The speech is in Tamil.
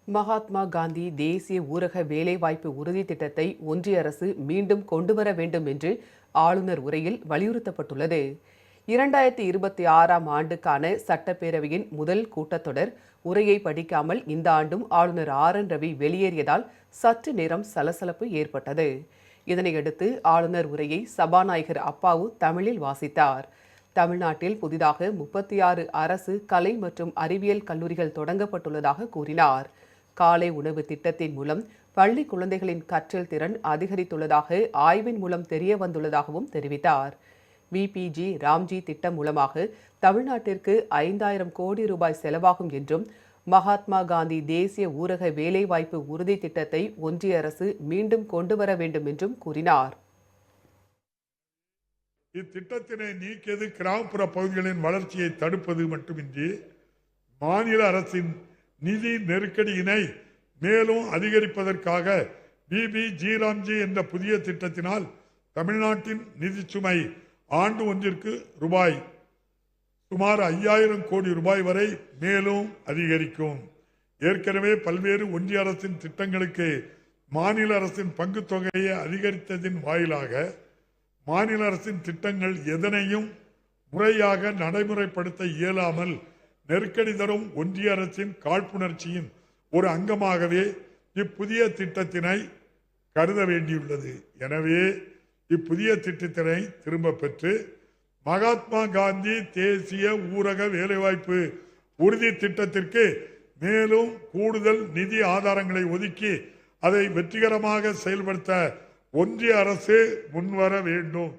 மகாத்மா காந்தி தேசிய ஊரக வேலைவாய்ப்பு உறுதி திட்டத்தை ஒன்றிய அரசு மீண்டும் கொண்டுவர வேண்டும் என்று ஆளுநர் உரையில் வலியுறுத்தப்பட்டுள்ளது. 2026ஆம் ஆண்டுக்கான சட்டப்பேரவையின் முதல் கூட்டத்தொடர் உரையை படிக்காமல் இந்த ஆண்டும் ஆளுநர் RN ரவி வெளியேறியதால் சற்று நேரம் சலசலப்பு ஏற்பட்டது. இதனையடுத்து ஆளுநர் உரையை சபாநாயகர் அப்பாவு தமிழில் வாசித்தார். தமிழ்நாட்டில் புதிதாக 36 அரசு கலை மற்றும் அறிவியல் கல்லூரிகள் தொடங்கப்பட்டுள்ளதாக கூறினார். காலை உணவு திட்டத்தின் மூலம் பள்ளி குழந்தைகளின் கற்றல் திறன் அதிகரித்துள்ளதாக ஆய்வின் மூலம் தெரிய வந்துள்ளதாகவும் தெரிவித்தார். VPG ராம்ஜி திட்டம் மூலமாக தமிழ்நாட்டிற்கு 5000 கோடி ரூபாய் செலவாகும் என்றும் மகாத்மா காந்தி தேசிய ஊரக வேலைவாய்ப்பு உறுதி திட்டத்தை ஒன்றிய அரசு மீண்டும் கொண்டுவர வேண்டும் என்றும் கூறினார். இத்திட்டத்தினை நீக்கியது கிராமப்புற பகுதிகளின் வளர்ச்சியை தடுப்பது மட்டுமின்றி மாநில அரசின் நிதி நெருக்கடியினை மேலும் அதிகரிப்பதற்காக VBG என்ற புதிய திட்டத்தினால் தமிழ்நாட்டின் நிதி சுமை ஆண்டு ஒன்றிற்கு சுமார் 5000 கோடி ரூபாய் வரை மேலும் அதிகரிக்கும். ஏற்கனவே பல்வேறு ஒன்றிய அரசின் திட்டங்களுக்கு மாநில அரசின் பங்கு தொகையை அதிகரித்ததின் வாயிலாக மாநில அரசின் திட்டங்கள் எதனையும் முறையாக நடைமுறைப்படுத்த இயலாமல் நெருக்கடி தரும் ஒன்றிய அரசின் காழ்ப்புணர்ச்சியின் ஒரு அங்கமாகவே இப்புதிய திட்டத்தினை கருத வேண்டியுள்ளது. எனவே இப்புதிய திட்டத்தினை திரும்ப பெற்று மகாத்மா காந்தி தேசிய ஊரக வேலைவாய்ப்பு உறுதி திட்டத்திற்கு மேலும் கூடுதல் நிதி ஆதாரங்களை ஒதுக்கி அதை வெற்றிகரமாக செயல்படுத்த ஒன்றிய அரசு முன்வர வேண்டும்.